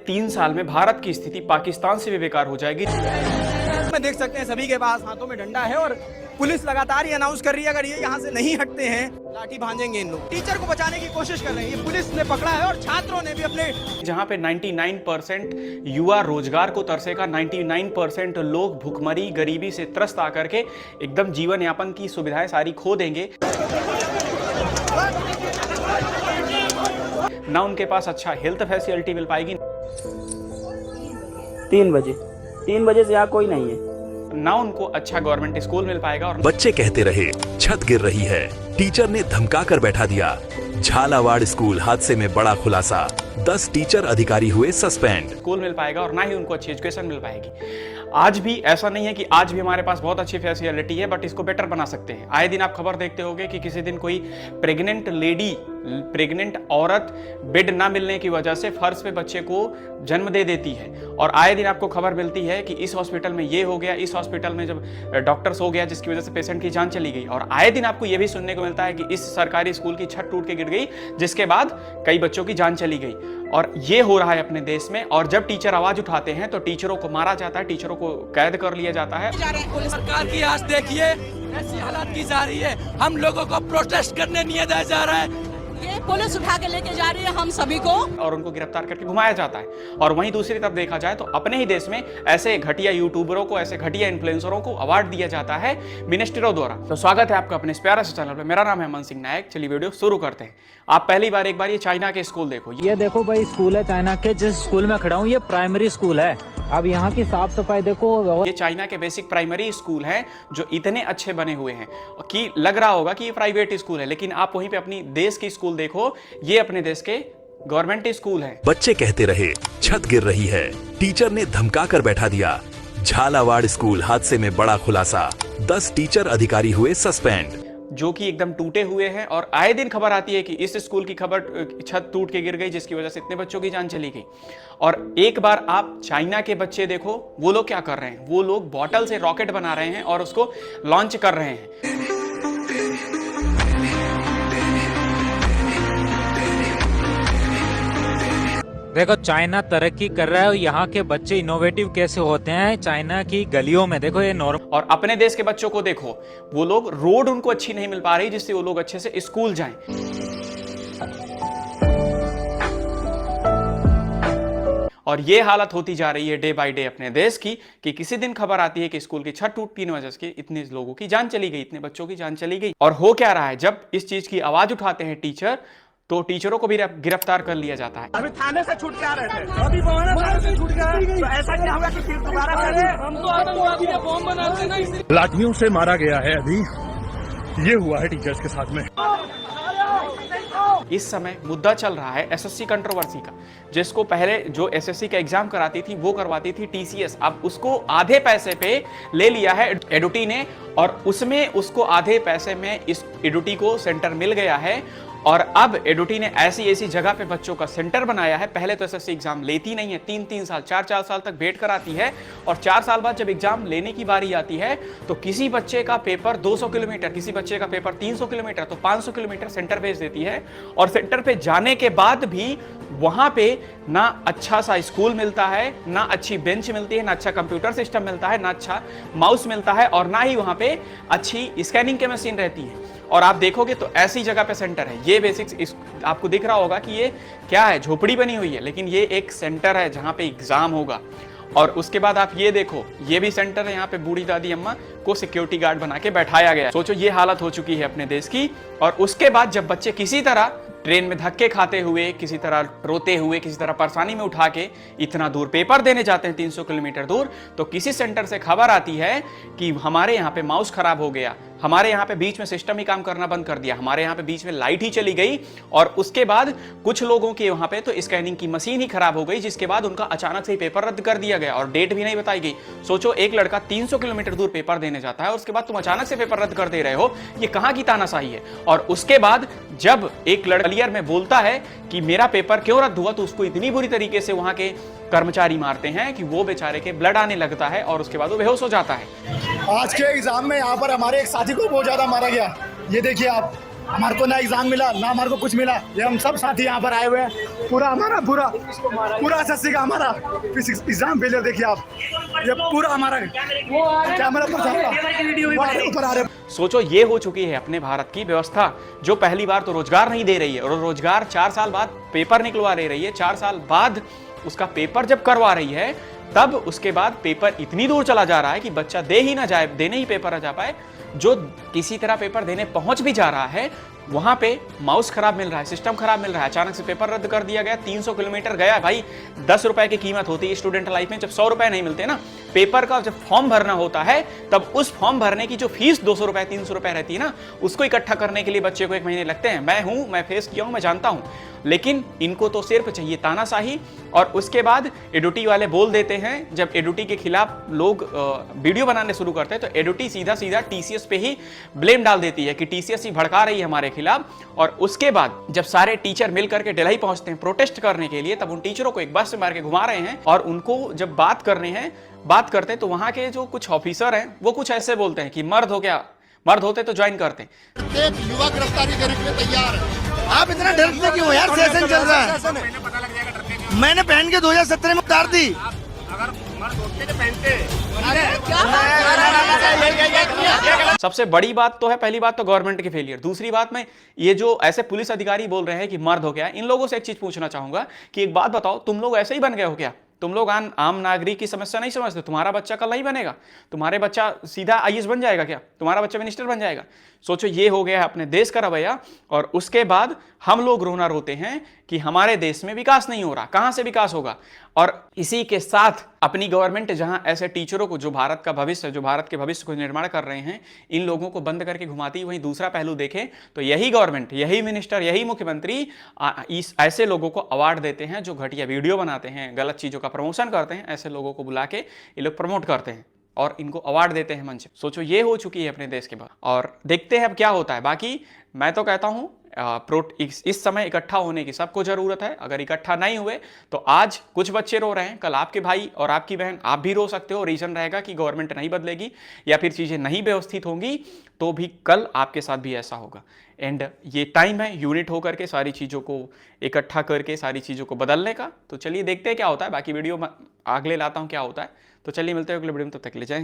3 साल में भारत की स्थिति पाकिस्तान से भी बेकार हो जाएगी। में देख सकते हैं सभी के पास हाथों में डंडा है और पुलिस लगातार ये अनाउंस कर रही है अगर ये यहाँ से नहीं हटते हैं लाठी भांजेंगे इन लोग। टीचर को बचाने की कोशिश कर रहे हैं, ये पुलिस ने पकड़ा है और छात्रों ने भी अपने जहाँ पे 99% युवा रोजगार को तरसेगा, 99% लोग भुखमरी गरीबी से त्रस्त आकर के एकदम जीवन यापन की सुविधाएं सारी खो देंगे। ना उनके पास अच्छा हेल्थ फैसिलिटी मिल पाएगी, 3 बजे से यहाँ कोई नहीं है। ना उनको अच्छा गवर्नमेंट स्कूल मिल पाएगा। और बच्चे कहते रहे छत गिर रही है, टीचर ने धमका कर बैठा दिया। झालावाड़ स्कूल हादसे में बड़ा खुलासा, 10 टीचर अधिकारी हुए सस्पेंड। स्कूल मिल पाएगा और ना ही उनको अच्छी एजुकेशन मिल पाएगी। आज भी ऐसा नहीं है कि आज भी हमारे पास बहुत अच्छी फैसिलिटी है, बट इसको बेटर बना सकते हैं। आए दिन आप खबर देखते होंगे कि किसी दिन कोई प्रेग्नेंट औरत बेड ना मिलने की वजह से फर्श पे बच्चे को जन्म दे देती है। और आए दिन आपको खबर मिलती है कि इस हॉस्पिटल में ये हो गया, इस हॉस्पिटल में जब डॉक्टर्स हो गया जिसकी वजह से पेशेंट की जान चली गई। और आए दिन आपको ये भी सुनने को मिलता है कि इस सरकारी स्कूल की छत टूट के गिर गई जिसके बाद कई बच्चों की जान चली गई। और ये हो रहा है अपने देश में। और जब टीचर आवाज उठाते हैं तो टीचरों को मारा जाता है, टीचरों को कैद कर लिया जाता है। सरकार की आज देखिए ऐसी हालत की जा रही है, हम लोगों को प्रोटेस्ट करने नहीं दिया जा रहा है। ये पुलिस उठा के लेके जा रही है हम सभी को और उनको गिरफ्तार करके घुमाया जाता है। और वहीं दूसरी तरफ देखा जाए तो अपने ही देश में ऐसे घटिया यूट्यूबरों को, ऐसे घटिया इन्फ्लुएंसरों को अवार्ड दिया जाता है मिनिस्टरों द्वारा। तो स्वागत है आपका अपने इस प्यारे से चैनल पे। मेरा नाम है अमन सिंह नायक। चलिए वीडियो शुरू करते हैं। आप पहली बार एक बार ये चाइना के स्कूल देखो। ये देखो भाई स्कूल है चाइना के, जिस स्कूल में खड़ा हूँ ये प्राइमरी स्कूल है। अब यहाँ की साफ सफाई देखो। ये चाइना के बेसिक प्राइमरी स्कूल हैं जो इतने अच्छे बने हुए हैं कि लग रहा होगा कि ये प्राइवेट स्कूल है, लेकिन आप वहीं पे अपनी देश की स्कूल देखो, ये अपने देश के गवर्नमेंट स्कूल है। बच्चे कहते रहे छत गिर रही है, टीचर ने धमका कर बैठा दिया। झालावाड़ स्कूल हादसे में बड़ा खुलासा, 10 टीचर अधिकारी हुए सस्पेंड। जो कि एकदम टूटे हुए हैं। और आए दिन खबर आती है कि इस स्कूल की खबर छत टूट के गिर गई जिसकी वजह से इतने बच्चों की जान चली गई। और एक बार आप चाइना के बच्चे देखो, वो लोग क्या कर रहे हैं। वो लोग बॉटल से रॉकेट बना रहे हैं और उसको लॉन्च कर रहे हैं। देखो चाइना तरक्की कर रहा है और यहाँ के बच्चे इनोवेटिव कैसे होते हैं। चाइना की गलियों में देखो ये नॉर्मल। और अपने देश के बच्चों को देखो, वो लोग रोड उनको अच्छी नहीं मिल पा रही जिससे वो लोग अच्छे से स्कूल जाएं। और ये हालत होती जा रही है डे बाय डे अपने देश की कि किसी दिन खबर आती है कि स्कूल की छत टूटने की वजह से इतने लोगों की जान चली गई, इतने बच्चों की जान चली गई। और हो क्या रहा है, जब इस चीज की आवाज उठाते हैं टीचर तो टीचरों को भी गिरफ्तार कर लिया जाता है। अभी थाने से छूट के आ रहे थे, अभी थाने से छूट गए तो ऐसा क्या होगा कि फिर दोबारा करें? हम तो आतंकवादी ने बम बनाते नहीं। लाठियों से मारा गया है, अभी ये हुआ है टीचर्स के साथ में। इस समय मुद्दा चल रहा है एसएससी कंट्रोवर्सी का, जिसको पहले जो एसएससी का एग्जाम कराती थी वो करवाती थी टीसीएस। अब उसको आधे पैसे पे ले लिया है एडुटी ने और उसमें उसको आधे पैसे में इस एडुटी को सेंटर मिल गया है। और अब एडुटी ने ऐसी जगह पे बच्चों का सेंटर बनाया है। पहले तो एसएससी एग्जाम लेती नहीं है, 3-3 साल 4-4 साल तक वेट कराती है। और 4 साल बाद जब एग्जाम लेने की बारी आती है तो किसी बच्चे का पेपर 200 किलोमीटर, किसी बच्चे का पेपर 300 किलोमीटर, तो 500 किलोमीटर सेंटर भेज देती है। और सेंटर पे जाने के बाद भी वहां पे ना अच्छा सा स्कूल मिलता है, ना अच्छी बेंच मिलती है, ना अच्छा कंप्यूटर सिस्टम मिलता है, ना अच्छा माउस मिलता है, और ना ही वहां पे अच्छी स्कैनिंग की मशीन रहती है। और आप देखोगे तो ऐसी जगह पे सेंटर है। ये बेसिक्स आपको दिख रहा होगा कि ये क्या है, झोपड़ी बनी हुई है, लेकिन ये एक सेंटर है जहां पे एग्जाम होगा। और उसके बाद आप ये देखो, ये भी सेंटर है, यहाँ पे बूढ़ी दादी अम्मा को सिक्योरिटी गार्ड बना के बैठाया गया। सोचो ये हालत हो चुकी है अपने देश की। और उसके बाद जब बच्चे किसी तरह ट्रेन में धक्के खाते हुए, किसी तरह रोते हुए, किसी तरह परेशानी में उठा के इतना दूर पेपर देने जाते हैं 300 किलोमीटर दूर, तो किसी सेंटर से खबर आती है कि हमारे यहाँ पे माउस खराब हो गया, हमारे यहाँ पे बीच में सिस्टम ही काम करना बंद कर दिया, हमारे यहाँ पे बीच में लाइट ही चली गई। और उसके बाद कुछ लोगों के वहाँ पे तो स्कैनिंग की मशीन ही खराब हो गई, जिसके बाद उनका अचानक से ही पेपर रद्द कर दिया गया और डेट भी नहीं बताई गई। सोचो एक लड़का 300 किलोमीटर दूर पेपर देने जाता है और उसके बाद तुम अचानक से पेपर रद्द कर दे रहे हो, ये कहाँ की तानाशाही है। और उसके बाद जब एक लड़का क्लियर में बोलता है कि मेरा पेपर क्यों रद्द हुआ, तो उसको इतनी बुरी तरीके से वहां के कर्मचारी मारते हैं कि वो बेचारे के ब्लड आने लगता है और उसके बाद वो बेहोश हो जाता है। आज के एग्जाम में यहाँ पर हमारे एक साथी को बहुत ज्यादा मारा गया, ये देखिए आप। हमारे को ना एग्जाम मिला ना हमारे को कुछ मिला। ये हम सब साथी यहाँ पर आए हुए हैं, पूरा हमारा पूरा एसएससी का हमारा फिजिक्स एग्जाम फेलियर देखिए आप, ये पूरा हमारा कैमरा पर आ रहे। सोचो ये हो चुकी है अपने भारत की व्यवस्था, जो पहली बार तो रोजगार नहीं दे रही है और रोजगार 4 साल बाद पेपर निकलवा दे रही है, 4 साल बाद उसका पेपर जब करवा रही है तब उसके बाद पेपर इतनी दूर चला जा रहा है कि बच्चा देने ही पेपर आ जा पाए। जो किसी तरह पेपर देने पहुंच भी जा रहा है वहां पे माउस खराब मिल रहा है, सिस्टम खराब मिल रहा है, अचानक से पेपर रद्द कर दिया गया, 300 किलोमीटर गया। भाई 10 रुपए की कीमत होती है स्टूडेंट लाइफ में, जब 100 रुपए नहीं मिलते ना, पेपर का जब फॉर्म भरना होता है तब उस फॉर्म भरने की जो फीस 200 रुपए 300 रुपए रहती है ना, उसको इकट्ठा करने के लिए बच्चे को 1 महीने लगते हैं। मैं फेस किया हूं, मैं जानता हूं। लेकिन इनको तो सिर्फ चाहिए तानाशाही। और उसके बाद एडुटी वाले बोल देते हैं, जब एडुटी के खिलाफ लोग वीडियो बनाने शुरू करते हैं तो एडुटी सीधा टीसीएस पे ही ब्लेम डाल देती है कि टीसीएस ही भड़का रही है हमारे खिलाफ। और उसके बाद जब सारे टीचर मिल करके दिल्ली पहुंचते हैं प्रोटेस्ट करने के लिए, तब उन टीचरों को एक बस से मार के घुमा रहे हैं और उनको जब बात करते हैं तो वहां के जो कुछ ऑफिसर हैं वो कुछ ऐसे बोलते हैं कि मर्द होते तो ज्वाइन करते। एक युवा गिरफ्तारी करने के लिए तैयार है। आप इतना डरते क्यों यार? सेशन चल रहा है, मैंने पहन के 2017 में उतार दी। सबसे बड़ी बात तो है, पहली बात तो गवर्नमेंट की फेलियर, दूसरी बात में ये जो ऐसे पुलिस अधिकारी बोल रहे हैं कि मर्द हो गया, इन लोगों से एक चीज पूछना चाहूंगा कि एक बात बताओ, तुम लोग ऐसे ही बन गए हो क्या? तुम लोग आम नागरिक की समस्या नहीं समझते? तुम्हारा बच्चा कल नहीं बनेगा, तुम्हारे बच्चा सीधा आईएएस बन जाएगा क्या? तुम्हारा बच्चा मिनिस्टर बन जाएगा? सोचो ये हो गया है अपने देश का रवैया। और उसके बाद हम लोग रोना रोते हैं कि हमारे देश में विकास नहीं हो रहा। कहां से विकास होगा? और इसी के साथ अपनी गवर्नमेंट जहां ऐसे टीचरों को, जो भारत के भविष्य को निर्माण कर रहे हैं, इन लोगों को बंद करके घुमाती, वहीं दूसरा पहलू देखें तो यही गवर्नमेंट, यही मिनिस्टर, यही मुख्यमंत्री इस ऐसे लोगों को अवार्ड देते हैं जो घटिया वीडियो बनाते हैं, गलत चीजों का प्रमोशन करते हैं। ऐसे लोगों को बुला के ये लोग प्रमोट करते हैं और इनको अवार्ड देते हैं मंच। सोचो ये हो चुकी है अपने देश के बाद, और देखते हैं अब क्या होता है। बाकी मैं तो कहता हूं इस समय इकट्ठा होने की सबको जरूरत है। अगर इकट्ठा नहीं हुए तो आज कुछ बच्चे रो रहे हैं, कल आपके भाई और आपकी बहन आप भी रो सकते हो। रीजन रहेगा कि गवर्नमेंट नहीं बदलेगी या फिर चीजें नहीं व्यवस्थित होंगी, तो भी कल आपके साथ भी ऐसा होगा। एंड ये टाइम है यूनिट होकर के सारी चीजों को इकट्ठा करके सारी चीजों को बदलने का। तो चलिए देखते हैं क्या होता है। बाकी वीडियो आगे लाता हूं क्या होता है। तो चलिए मिलते हैं अगले वीडियो में, तब तक ले जाएं।